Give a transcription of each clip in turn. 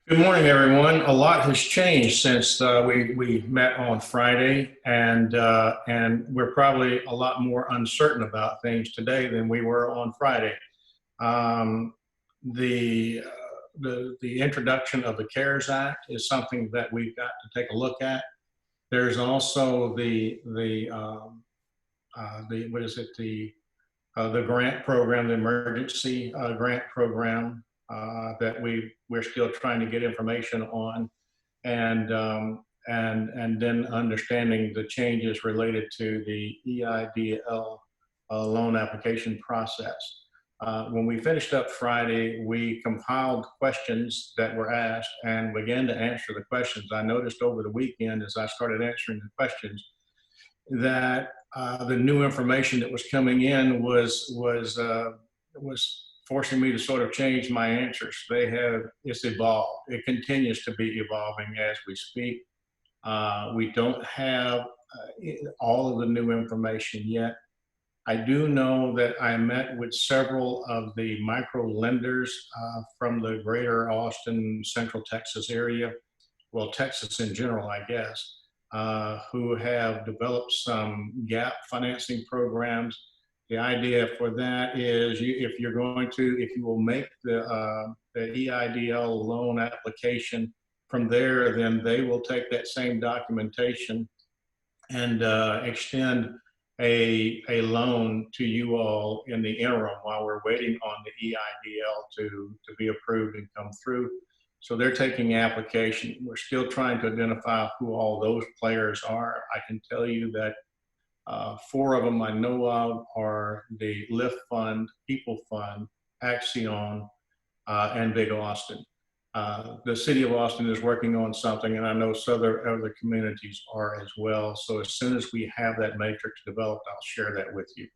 Good morning, everyone. A lot has changed since we met on Friday, and we're probably a lot more uncertain about things today than we were on Friday. Um, the, the introduction of the CARES Act is something that we've got to take a look at. There's also the what is it, the grant program, the emergency grant program that we're still trying to get information on, and then understanding the changes related to the EIDL loan application process. When we finished up Friday, we compiled questions that were asked and began to answer the questions. I noticed over the weekend as I started answering the questions that the new information that was coming in was forcing me to sort of change my answers. It's evolved. It continues to be evolving as we speak. We don't have all of the new information yet. I do know that I met with several of the micro lenders from the greater Austin, Central Texas area, well, Texas in general, I guess, who have developed some gap financing programs. The idea for that is if you will make the EIDL loan application from there, then they will take that same documentation and extend a loan to you all in the interim while we're waiting on the EIDL to be approved and come through. So they're taking application. We're still trying to identify who all those players are. I can tell you that four of them I know of are the Lift Fund, People Fund, Axion, and Big Austin. The city of Austin is working on something, and I know other communities are as well. So as soon as we have that matrix developed, I'll share that with you.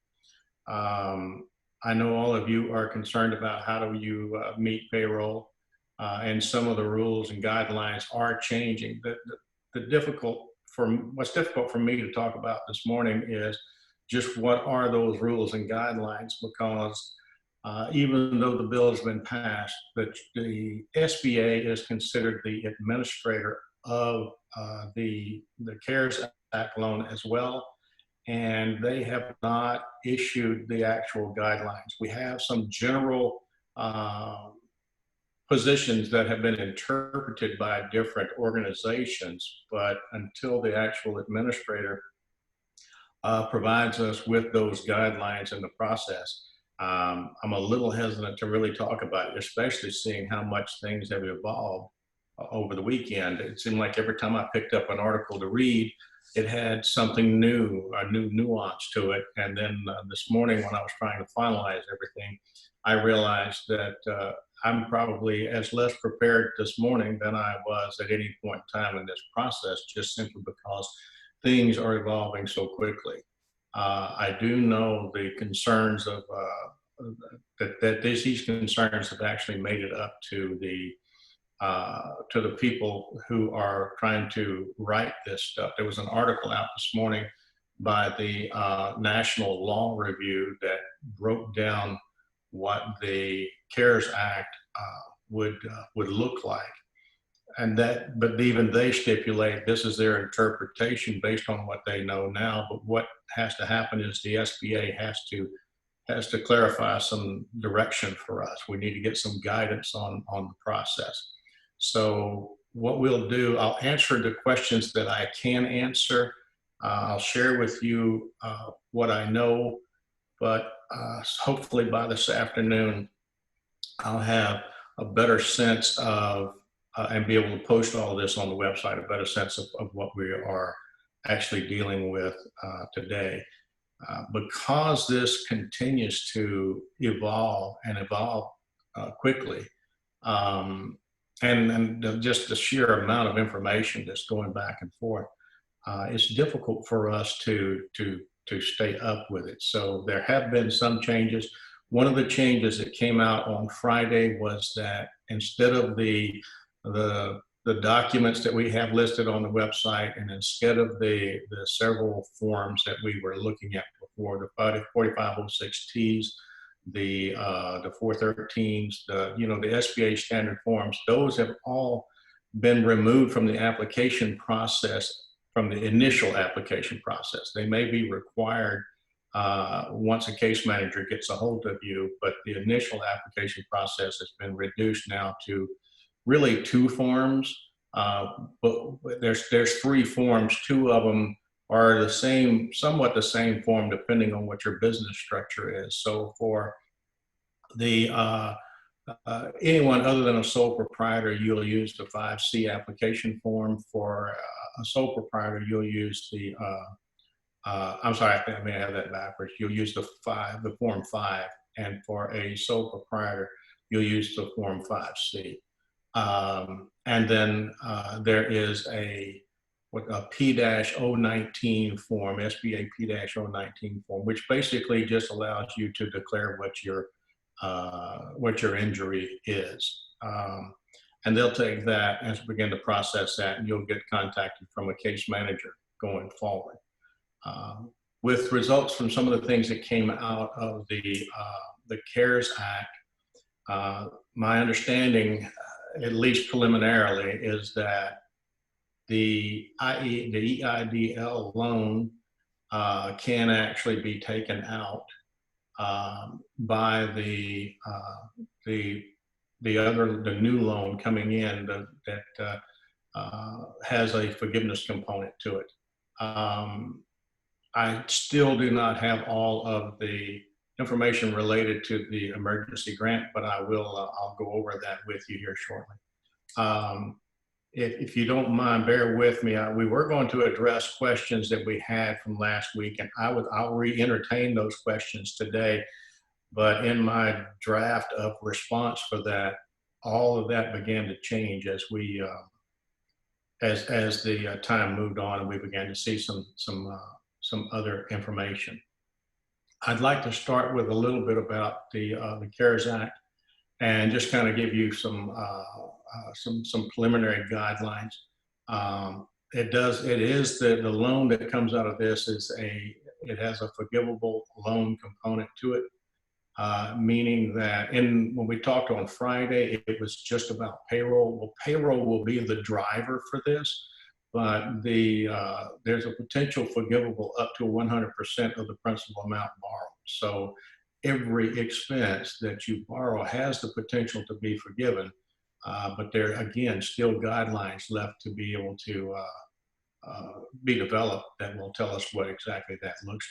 I know all of you are concerned about how do you meet payroll, and some of the rules and guidelines are changing. What's difficult for me to talk about this morning is just what are those rules and guidelines, because even though the bill has been passed, the SBA is considered the administrator of the CARES Act loan as well, and they have not issued the actual guidelines. We have some general positions that have been interpreted by different organizations, but until the actual administrator provides us with those guidelines in the process, I'm a little hesitant to really talk about it, especially seeing how much things have evolved over the weekend. It seemed like every time I picked up an article to read, it had something new, a new nuance to it. And then this morning when I was trying to finalize everything, I realized that I'm probably as less prepared this morning than I was at any point in time in this process, just simply because things are evolving so quickly. I do know the concerns of these concerns have actually made it up to the people who are trying to write this stuff. There was an article out this morning by the National Law Review that broke down what the CARES Act would look like, but even they stipulate this is their interpretation based on what they know now. But what has to happen is the SBA has to clarify some direction for us. We need to get some guidance on the process. So what we'll do, I'll answer the questions that I can answer. I'll share with you what I know, but hopefully by this afternoon, I'll have a better sense of, and be able to post all of this on the website, a better sense of what we are actually dealing with today. Because this continues to evolve and evolve quickly, and just the sheer amount of information that's going back and forth, it's difficult for us to stay up with it. So there have been some changes. One of the changes that came out on Friday was that instead of the documents that we have listed on the website, and instead of the several forms that we were looking at before, the 4506 Ts, the 413s, the SBA standard forms. Those have all been removed from the application process, from the initial application process. They may be required once a case manager gets a hold of you, but the initial application process has been reduced now to really 2 forms. But there's 3 forms. 2 of them are the same, somewhat the same form, depending on what your business structure is. So for the anyone other than a sole proprietor, you'll use the 5C application form. For a sole proprietor, you'll use the I'm sorry, I may have that backwards. You'll use the form 5, and for a sole proprietor, you'll use the form 5C. And then there is a P-019 form, SBA P-019 form, which basically just allows you to declare what your injury is. And they'll take that and begin to process that, and you'll get contacted from a case manager going forward. With results from some of the things that came out of the CARES Act, my understanding, at least preliminarily, is that the EIDL loan can actually be taken out by the new loan coming in that has a forgiveness component to it. I still do not have all of the information related to the emergency grant, but I will. I'll go over that with you here shortly. If you don't mind, bear with me. We were going to address questions that we had from last week, and I'll re-entertain those questions today. But in my draft of response for that, all of that began to change as we as the time moved on, and we began to see some other information. I'd like to start with a little bit about the CARES Act and just kind of give you some preliminary guidelines. It is the loan that comes out of this it has a forgivable loan component to it, meaning that when we talked on Friday, it was just about payroll. Well, payroll will be the driver for this, but there's a potential forgivable up to 100% of the principal amount borrowed. So every expense that you borrow has the potential to be forgiven, but there again still guidelines left to be able to be developed that will tell us what exactly that looks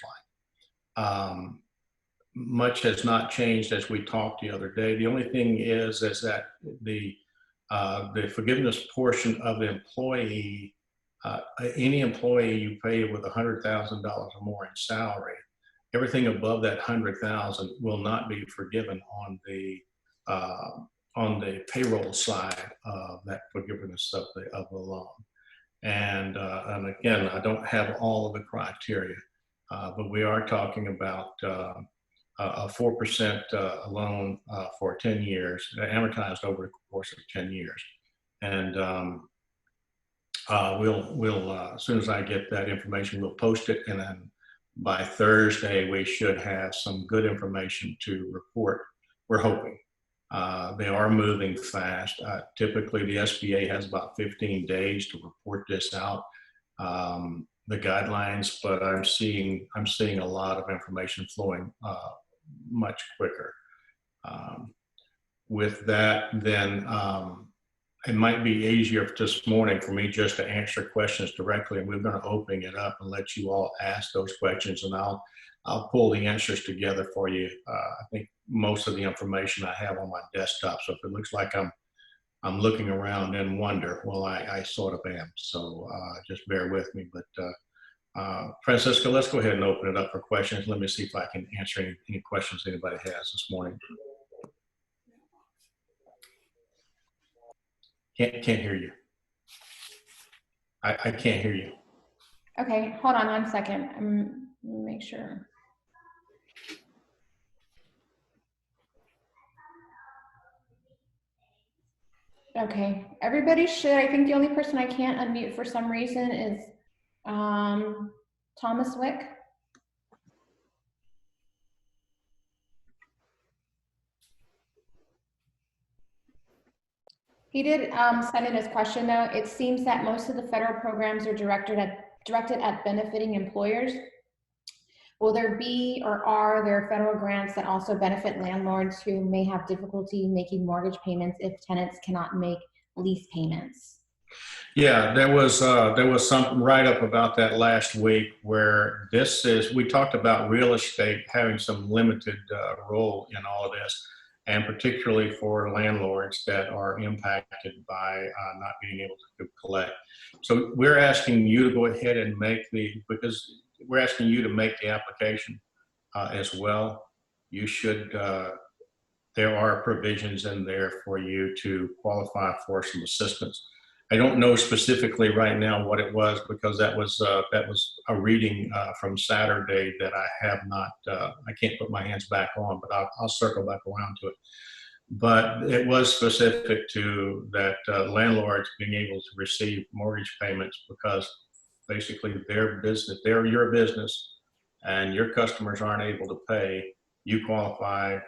like. Much has not changed as we talked the other day. The only thing is that the forgiveness portion of the employee, any employee you pay with $100,000 or more in salary, everything above that $100,000 will not be forgiven on the payroll side of that forgiveness of the loan. And again, I don't have all of the criteria, but we are talking about a 4% loan for 10 years, amortized over the course of 10 years. And we'll as soon as I get that information, we'll post it, and then by Thursday we should have some good information to report. We're hoping. They are moving fast. Typically, the SBA has about 15 days to report this out, the guidelines. But I'm seeing a lot of information flowing much quicker. With that, then it might be easier this morning for me just to answer questions directly, and we're going to open it up and let you all ask those questions, and I'll pull the answers together for you. I think most of the information I have on my desktop, so if it looks like I'm looking around and wonder, well, I sort of am. So just bear with me. But Francisca, let's go ahead and open it up for questions. Let me see if I can answer any questions anybody has this morning. Can't hear you. I can't hear you. Okay, hold on 1 second. Make sure. Okay, everybody should. I think the only person I can't unmute for some reason is Thomas Wick. He did send in his question though. It seems that most of the federal programs are directed at benefiting employers. Will there be or are there federal grants that also benefit landlords who may have difficulty making mortgage payments if tenants cannot make lease payments? Yeah, there was some write up about that last week where we talked about real estate having some limited role in all of this, and particularly for landlords that are impacted by not being able to collect. So we're asking you to go ahead and because we're asking you to make the application as well. You should. There are provisions in there for you to qualify for some assistance. I don't know specifically right now what it was because that was a reading from Saturday that I have not. I can't put my hands back on, but I'll circle back around to it. But it was specific to that landlords being able to receive mortgage payments because basically they're your business, and your customers aren't able to pay. You qualify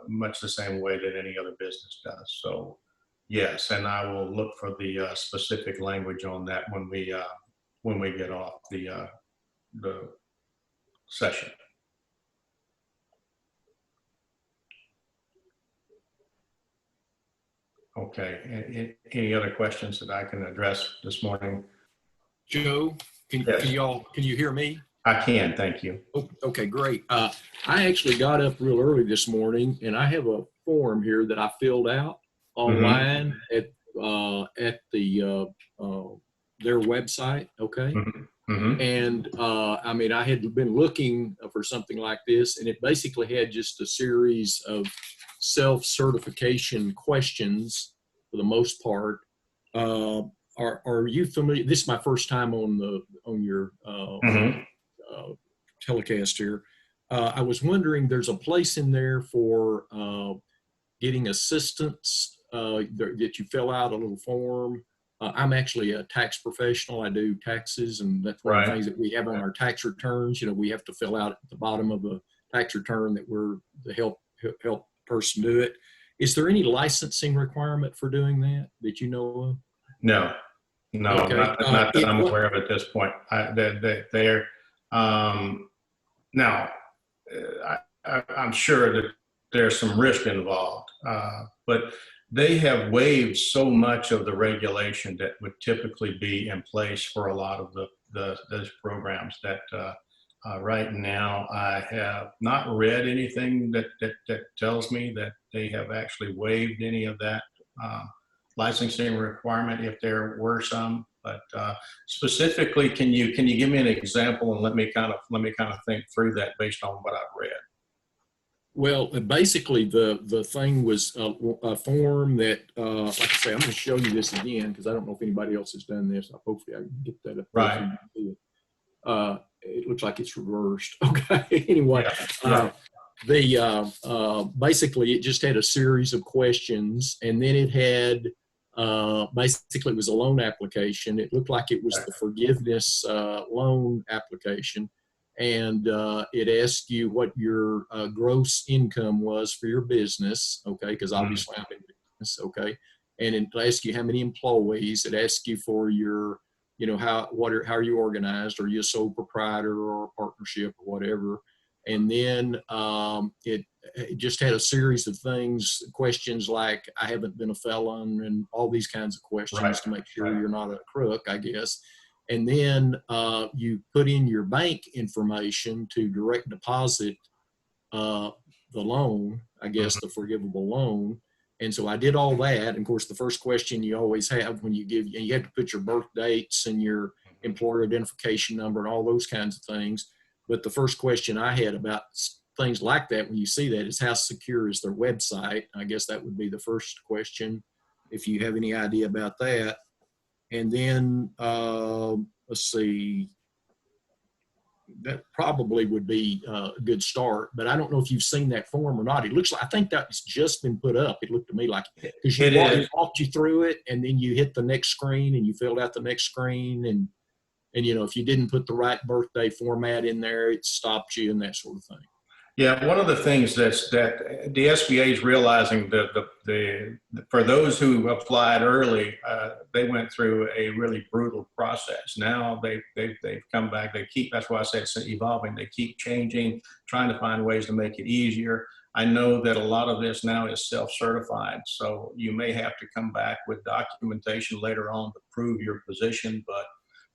much the same way that any other business does. So. Yes, and I will look for the specific language on that when we get off the session. Okay. Any other questions that I can address this morning? Joe, can you hear me? I can. Thank you. Oh, okay, great. I actually got up real early this morning, and I have a form here that I filled out online at their website. Okay. And I mean, I had been looking for something like this, and it basically had just a series of self-certification questions for the most part. Are you familiar? This is my first time on your telecast here. I was wondering, there's a place in there for getting assistance that you fill out a little form. I'm actually a tax professional. I do taxes, and that's one of the things that we have on our tax returns. You know, we have to fill out at the bottom of the tax return that we're the help person do it. Is there any licensing requirement for doing that you know of? No, okay. not that I'm aware of at this point. Now, I'm sure that there's some risk involved, but they have waived so much of the regulation that would typically be in place for a lot of those programs that right now I have not read anything that tells me that they have actually waived any of that licensing requirement if there were some. But specifically, can you give me an example and let me kind of think through that based on what I've read? Well, basically, the thing was a form that, like I say, I'm going to show you this again because I don't know if anybody else has done this. Hopefully, I can get that up. Right. It looks like it's reversed. Okay. Anyway, basically, it just had a series of questions, and then it had basically it was a loan application. It looked like it was the forgiveness loan application. And it asked you what your gross income was for your business, okay, because obviously I'm in business, okay, and it asked you how many employees. It asked you for your, you know, how are you organized? Are you a sole proprietor or a partnership or whatever? And then it just had a series of questions like, I haven't been a felon, and all these kinds of questions to make sure you're not a crook, I guess. And then you put in your bank information to direct deposit the loan, I guess, the forgivable loan. And so I did all that. And of course, the first question you always have when you have to put your birth dates and your employer identification number and all those kinds of things. But the first question I had about things like that, when you see that, is how secure is their website? I guess that would be the first question, if you have any idea about that. And then, let's see, that probably would be a good start, but I don't know if you've seen that form or not. It looks like, I think that's just been put up. It looked to me like, because you walked you through it, and then you hit the next screen and you filled out the next screen. And you know, if you didn't put the right birthday format in there, it stopped you and that sort of thing. Yeah, one of the things that the SBA is realizing that for those who applied early, they went through a really brutal process. Now they've come back. That's why I say it's evolving. They keep changing, trying to find ways to make it easier. I know that a lot of this now is self-certified, so you may have to come back with documentation later on to prove your position, but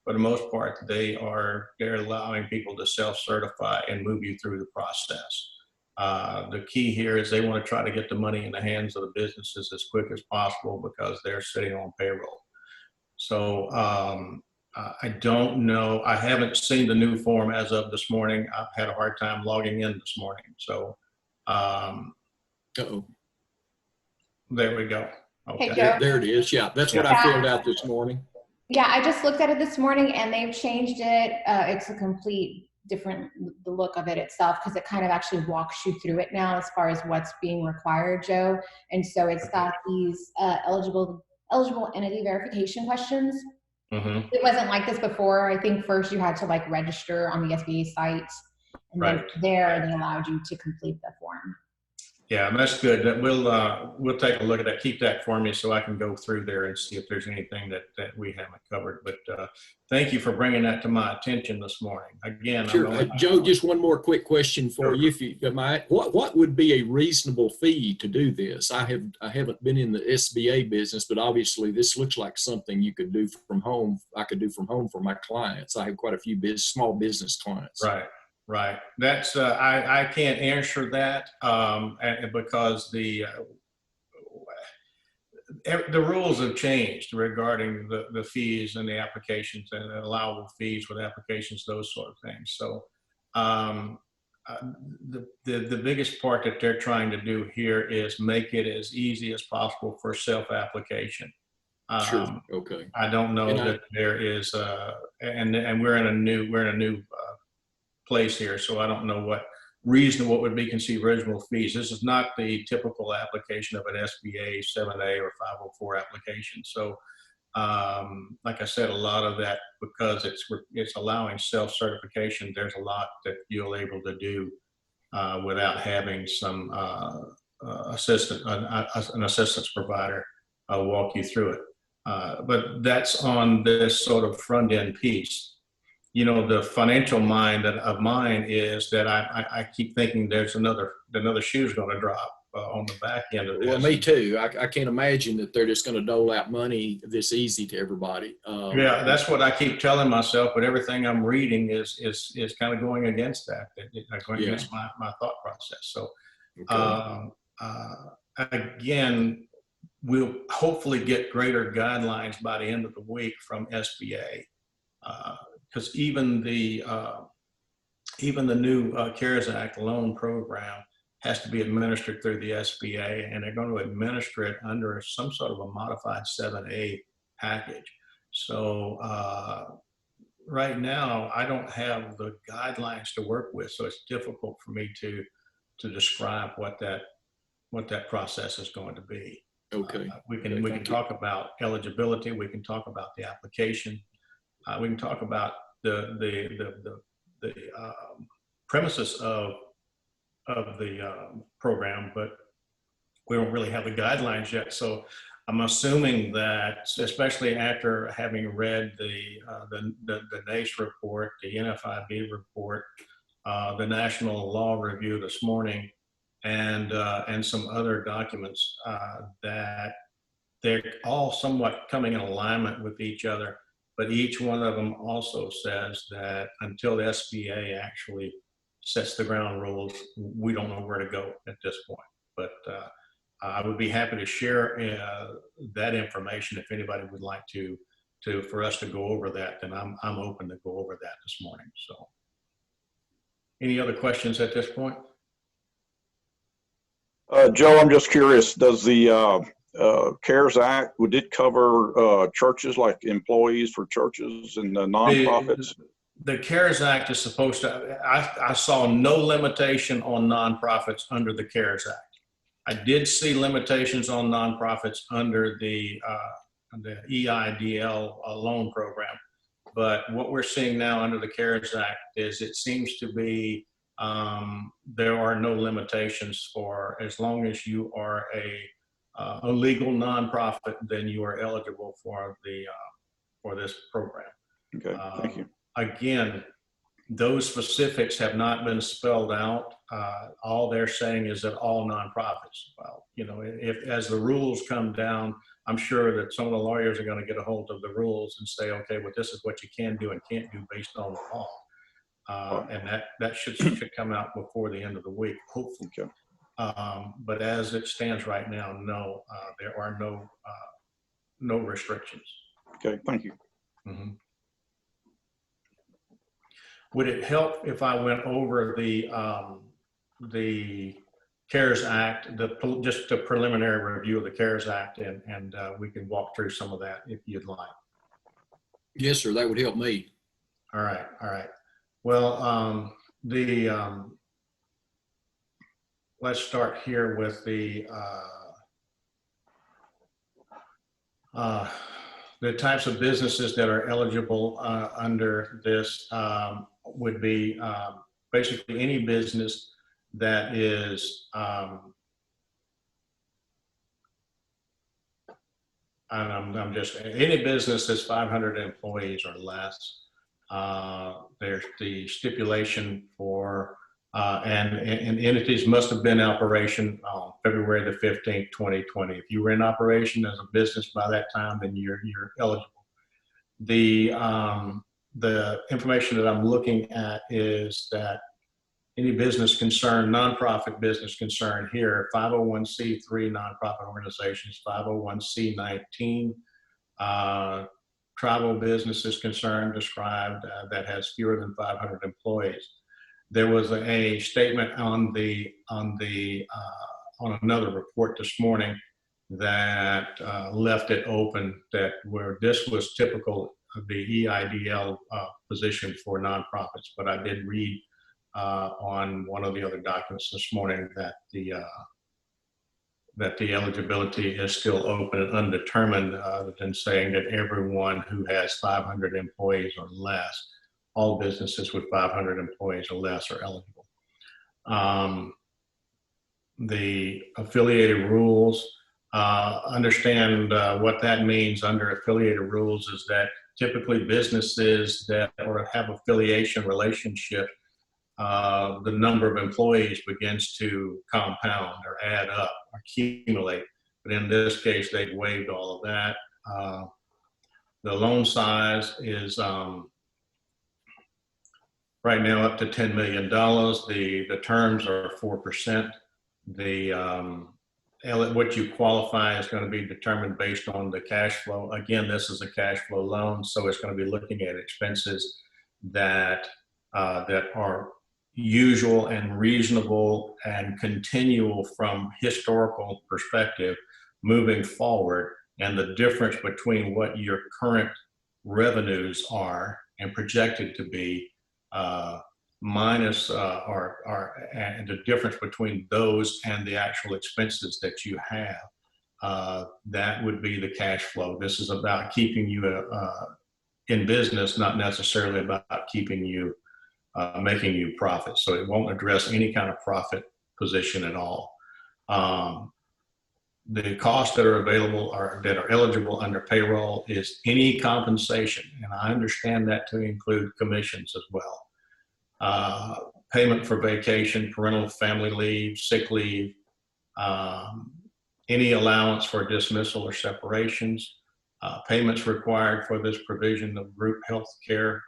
for the most part, they're allowing people to self-certify and move you through the process. The key here is they want to try to get the money in the hands of the businesses as quick as possible because they're sitting on payroll. So I don't know. I haven't seen the new form as of this morning. I've had a hard time logging in this morning. So there we go. Okay. Hey, Joe. There it is. Yeah, that's what I filled out this morning. Yeah, I just looked at it this morning and they've changed it. It's a complete different, the look of it itself, because it kind of actually walks you through it now as far as what's being required, Joe. And so it's got these eligible entity verification questions. Mm-hmm. It wasn't like this before. I think first you had to like register on the SBA site, and then they allowed you to complete the form. Yeah, that's good. We'll take a look at that. Keep that for me so I can go through there and see if there's anything that we haven't covered. But thank you for bringing that to my attention this morning. Again, sure. Joe, just one more quick question for you, if you might. What would be a reasonable fee to do this? I haven't been in the SBA business, but obviously this looks like something you could do from home. I could do from home for my clients. I have quite a few small business clients. Right. Right. That's I can't answer that because the rules have changed regarding the fees and the applications and allowable fees with applications, those sort of things. So the biggest part that they're trying to do here is make it as easy as possible for self-application. Sure. Okay. I don't know that there is and we're in a new place here, so I don't know what would be considered reasonable fees. This is not the typical application of an SBA 7A or 504 application. So like I said, a lot of that, because it's allowing self-certification, there's a lot that you're able to do without having some an assistance provider walk you through it. But that's on this sort of front end piece. You know, the financial mind of mine is that I keep thinking there's another shoe's going to drop on the back end of this. Well, me too. I can't imagine that they're just going to dole out money this easy to everybody. Yeah, that's what I keep telling myself. But everything I'm reading is kind of going against that. Going against my thought process. So again, we'll hopefully get greater guidelines by the end of the week from SBA. Because even the new CARES Act loan program has to be administered through the SBA, and they're going to administer it under some sort of a modified 7A package. So right now, I don't have the guidelines to work with, so it's difficult for me to describe what that process is going to be. Okay. We can talk about eligibility. We can talk about the application. We can talk about the premises of the program, but we don't really have the guidelines yet. So I'm assuming that, especially after having read the NACE report, the NFIB report, the National Law Review this morning, and some other documents, that they're all somewhat coming in alignment with each other. But each one of them also says that until the SBA actually sets the ground rules, we don't know where to go at this point. But I would be happy to share that information if anybody would like for us to go over that. Then I'm open to go over that this morning. So, any other questions at this point? Joe, I'm just curious. Does the CARES Act, would it cover churches, like employees for churches and nonprofits? The CARES Act is supposed to, I saw no limitation on nonprofits under the CARES Act. I did see limitations on nonprofits under the EIDL loan program. But what we're seeing now under the CARES Act is it seems to be there are no limitations for, as long as you are a legal nonprofit, then you are eligible for this program. Okay, thank you. Again, those specifics have not been spelled out. All they're saying is that all nonprofits. Well, you know, if as the rules come down, I'm sure that some of the lawyers are going to get a hold of the rules and say, okay, well, this is what you can do and can't do based on the law. And that should come out before the end of the week, hopefully. Okay. But as it stands right now, no, there are no restrictions. Okay, thank you. Mm-hmm. Would it help if I went over the CARES Act, just a preliminary review of the CARES Act, and we can walk through some of that if you'd like? Yes, sir. That would help me. All right. All right. Well, let's start here with the types of businesses that are eligible under this would be basically any business that is I'm just any business that's 500 employees or less. There's the stipulation for and entities must have been in operation on February the 15th, 2020. If you were in operation as a business by that time, then you're eligible. The information that I'm looking at is that any business concern, nonprofit business concern here, 501c3 nonprofit organizations, 501c19, tribal businesses concerned described that has fewer than 500 employees. There was a statement on another report this morning that left it open that where this was typical of the EIDL position for nonprofits, but I did read on one of the other documents this morning that the eligibility is still open and undetermined, than saying that everyone who has 500 employees or less, all businesses with 500 employees or less are eligible. The affiliated rules, understand what that means under affiliated rules is that typically businesses that have affiliation relationship, the number of employees begins to compound or add up, or accumulate. But in this case, they've waived all of that. The loan size is right now up to $10 million. The terms are 4%. What you qualify is going to be determined based on the cash flow. Again, this is a cash flow loan, so it's going to be looking at expenses that are usual and reasonable and continual from historical perspective moving forward, and the difference between what your current revenues are and projected to be minus and the difference between those and the actual expenses that you have, that would be the cash flow. This is about keeping you in business, not necessarily about keeping you making you profit. So it won't address any kind of profit position at all. The costs that are available that are eligible under payroll is any compensation, and I understand that to include commissions as well. Payment for vacation, parental family leave, sick leave, any allowance for dismissal or separations, payments required for this provision of group health care.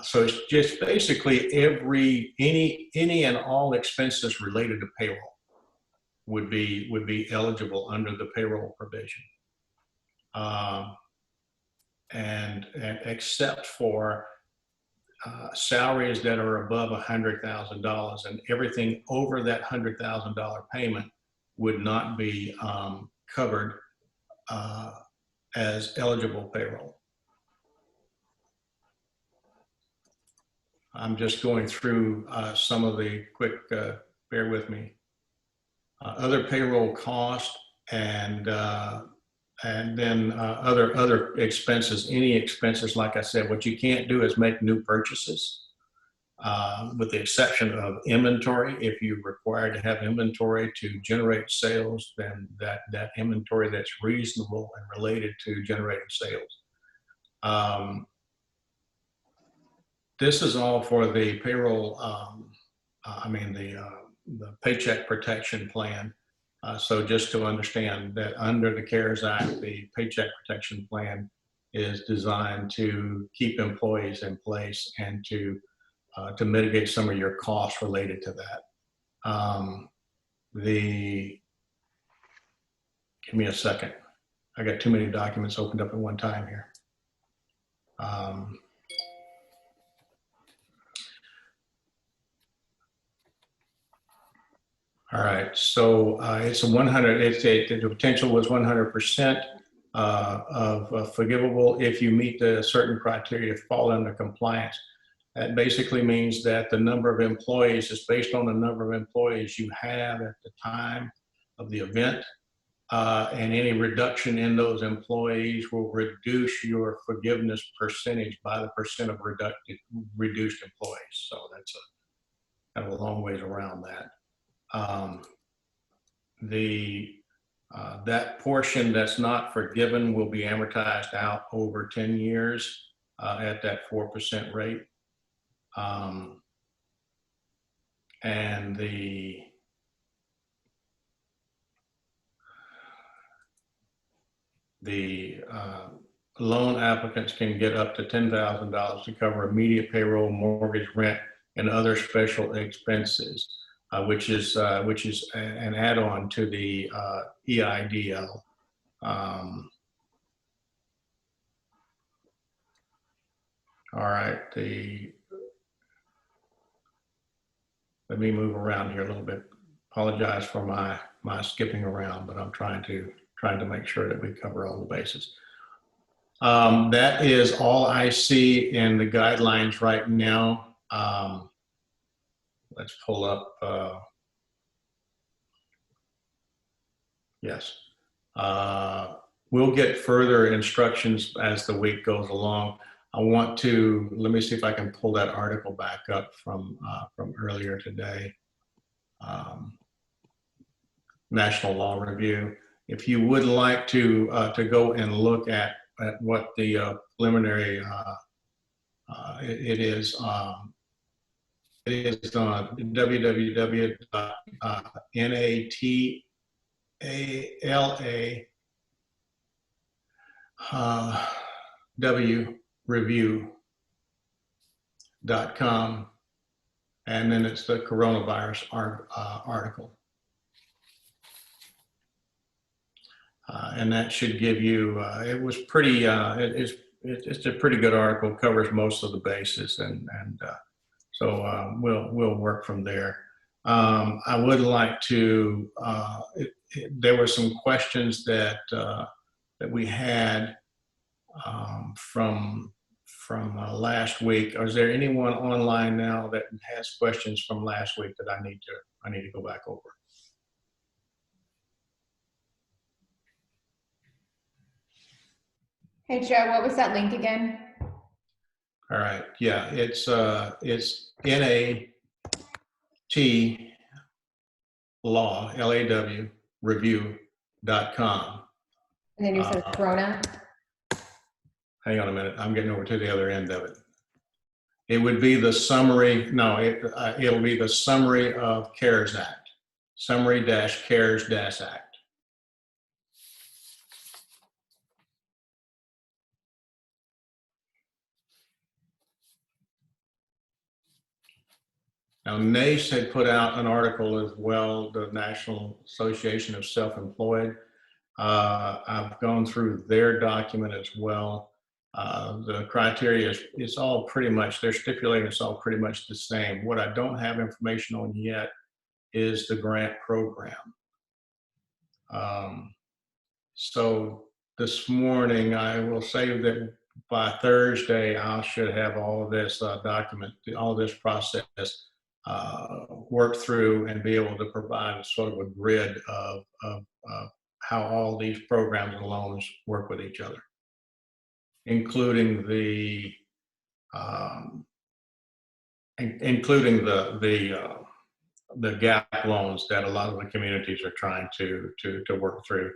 So it's just basically any and all expenses related to payroll would be eligible under the payroll provision, and except for salaries that are above $100,000, and everything over that $100,000 payment would not be covered as eligible payroll. I'm just going through some of the quick, bear with me. Other payroll costs and then other expenses, any expenses, like I said, what you can't do is make new purchases. with the exception of inventory. If you're required to have inventory to generate sales, then that inventory that's reasonable and related to generating sales. This is all for the payroll, the Paycheck Protection Plan. So just to understand that under the CARES Act, the Paycheck Protection Plan is designed to keep employees in place and to mitigate some of your costs related to that. Give me a second. I got too many documents opened up at one time here. All right, so it's a 100, the potential was 100% of forgivable if you meet the certain criteria to fall under compliance. That basically means that the number of employees is based on the number of employees you have at the time of the event, and any reduction in those employees will reduce your forgiveness percentage by the percent of reduced employees. So that's kind of a long ways around that. That portion that's not forgiven will be amortized out over 10 years at that 4% rate. And the loan applicants can get up to $10,000 to cover immediate payroll, mortgage, rent, and other special expenses. Which is an add-on to the EIDL. All right, let me move around here a little bit. Apologize for my skipping around, but I'm trying to make sure that we cover all the bases. That is all I see in the guidelines right now. Let's pull up, yes. We'll get further instructions as the week goes along. Let me see if I can pull that article back up from earlier today. National Law Review. If you would like to go and look at what the preliminary, it is on natalawreview.com, and then it's the coronavirus article. And that should give you, it was pretty, it's a pretty good article, covers most of the bases, and so we'll work from there. I would like to, there were some questions that we had from last week. Is there anyone online now that has questions from last week that I need to go back over? Hey Joe, what was that link again? All right, yeah, it's NATLAW, review.com. And then you said Corona. Hang on a minute, I'm getting over to the other end of it. It would be the summary, no, it'll be the summary of CARES Act, summary-CARES-Act. Now, NACE had put out an article as well, the National Association of Self-Employed. I've gone through their document as well. The criteria is all pretty much, they're stipulating it's all pretty much the same. What I don't have information on yet is the grant program. So this morning, I will say that by Thursday, I should have all of this document, all this process work through and be able to provide sort of a grid of how all these programs and loans work with each other, including the including the gap loans that a lot of the communities are trying to work through.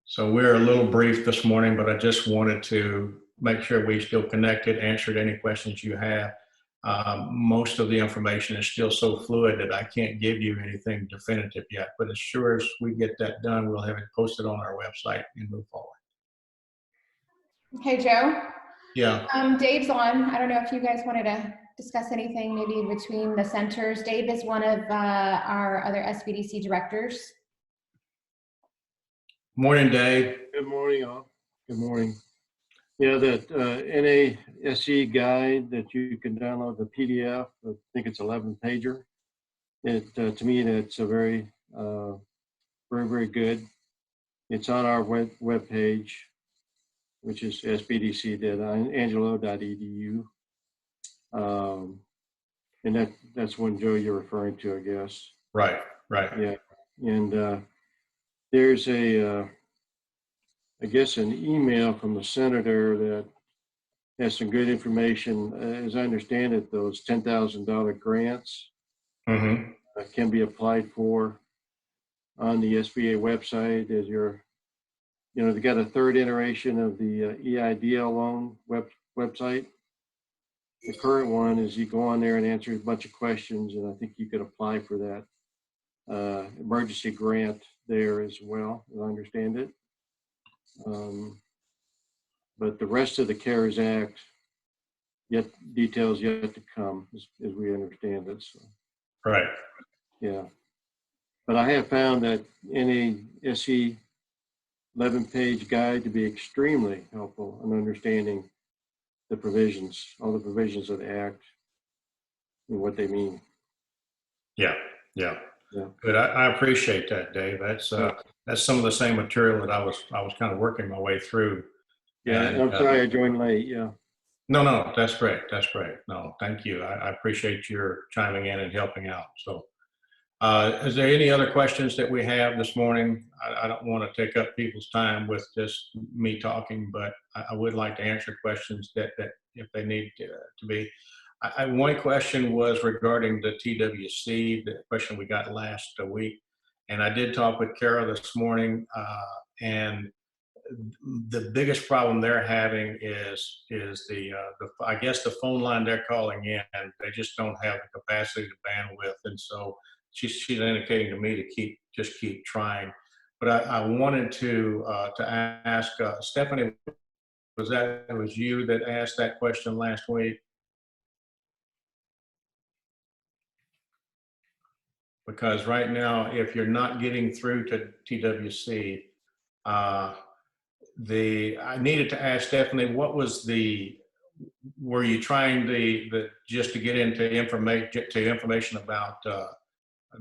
So we're a little brief this morning, but I just wanted to make sure we still connected, answered any questions you have. Most of the information is still so fluid that I can't give you anything definitive yet, but as sure as we get that done, we'll have it posted on our website and move forward. Okay, Joe. Yeah. Dave's on. I don't know if you guys wanted to discuss anything maybe between the centers. Dave is one of our other SBDC directors. Morning, Dave. Good morning, all. Good morning. Yeah, that NASE guide that you can download the PDF, I think it's 11 pager. To me, that's a very, very good. It's on our web page, which is sbdc.angelo.edu. And that's one, Joe, you're referring to, I guess. Right. Yeah. And there's I guess an email from the senator that has some good information. As I understand it, those $10,000 grants can be applied for on the SBA website. As they got a third iteration of the EIDL loan website. The current one is you go on there and answer a bunch of questions, and I think you could apply for that emergency grant there as well, as I understand it. But the rest of the CARES Act, details yet to come, as we understand it. So. Right. Yeah. But I have found that NASE 11-page guide to be extremely helpful in understanding the provisions, all the provisions of the Act and what they mean. Yeah. Good. I appreciate that, Dave. That's some of the same material that I was kind of working my way through. Yeah, and I'm sorry I joined late. Yeah. No, that's great. No, thank you. I appreciate your chiming in and helping out. So, is there any other questions that we have this morning? I don't want to take up people's time with just me talking, but I would like to answer questions that if they need to be. One question was regarding the TWC, the question we got last week. And I did talk with Kara this morning, and the biggest problem they're having is the I guess the phone line they're calling in, and they just don't have the capacity to bandwidth. And so she's indicating to me to keep trying. But I wanted to ask Stephanie, was you that asked that question last week? Because right now, if you're not getting through to TWC, I needed to ask Stephanie, were you trying just to get into information about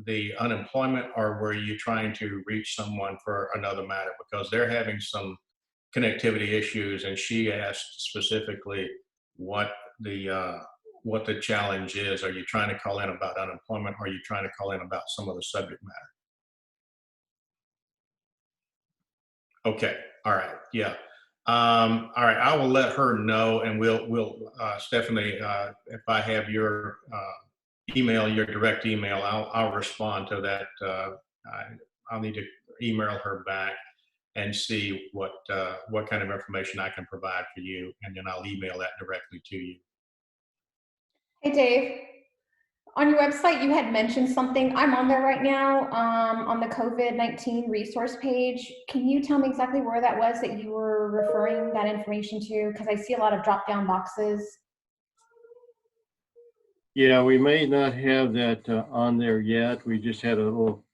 the unemployment, or were you trying to reach someone for another matter? Because they're having some connectivity issues, and she asked specifically what the challenge is. Are you trying to call in about unemployment, or are you trying to call in about some of the subject matter? Okay. All right. Yeah. All right. I will let her know, and we'll Stephanie, if I have your email, your direct email, I'll respond to that. I'll need to email her back and see what kind of information I can provide for you, and then I'll email that directly to you. Hey, Dave. On your website, you had mentioned something. I'm on there right now on the COVID-19 resource page. Can you tell me exactly where that was that you were referring that information to? Because I see a lot of drop-down boxes. Yeah, we may not have that on there yet. We just had a little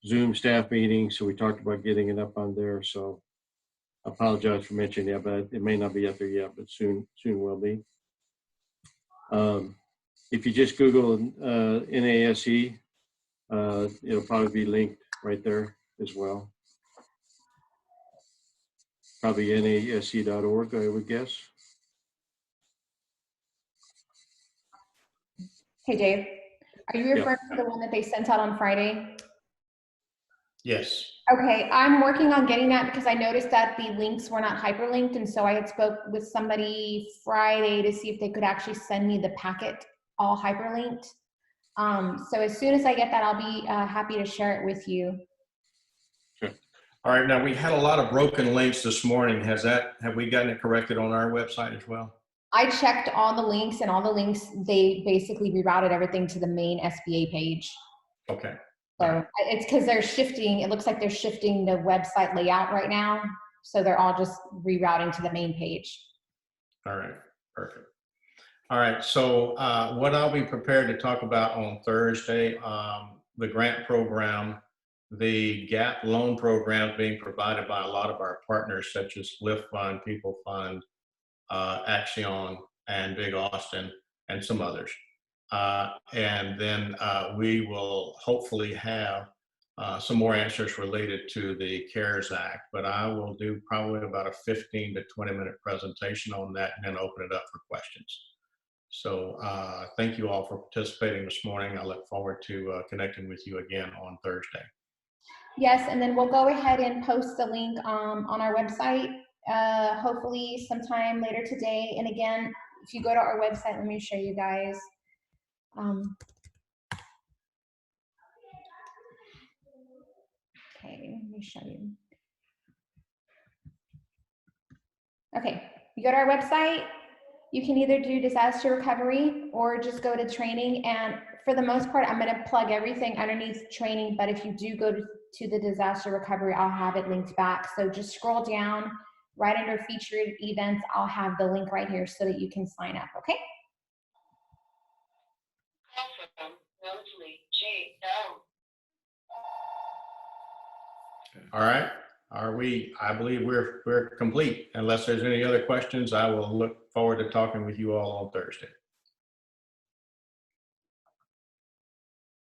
Zoom staff meeting, so we talked about getting it up on there. So I apologize for mentioning that, but it may not be up there yet, but soon will be. If you just Google NASE, it'll probably be linked right there as well. Probably NASE.org, I would guess. Hey, Dave. Are you referring to the one that they sent out on Friday? Yes. Okay, I'm working on getting that because I noticed that the links were not hyperlinked, and so I had spoke with somebody Friday to see if they could actually send me the packet all hyperlinked. So as soon as I get that, I'll be happy to share it with you. All right, now we had a lot of broken links this morning. Have we gotten it corrected on our website as well? I checked all the links, and all the links, they basically rerouted everything to the main SBA page. Okay. So it's because they're shifting, it looks like they're shifting the website layout right now. So they're all just rerouting to the main page. All right, perfect. All right, so what I'll be prepared to talk about on Thursday, the grant program, the GAP loan programs being provided by a lot of our partners such as Lift Fund, People Fund, Axion, and Big Austin, and some others. And then we will hopefully have some more answers related to the CARES Act, but I will do probably about a 15 to 20-minute presentation on that and then open it up for questions. So thank you all for participating this morning. I look forward to connecting with you again on Thursday. Yes, and then we'll go ahead and post the link on our website, hopefully sometime later today. And again, if you go to our website, let me show you guys. Okay, let me show you. Okay, you go to our website, you can either do disaster recovery or just go to training. And for the most part, I'm going to plug everything underneath training. But if you do go to the disaster recovery, I'll have it linked back. So just scroll down right under featured events. I'll have the link right here so that you can sign up. Okay. All right. I believe we're complete. Unless there's any other questions, I will look forward to talking with you all on Thursday.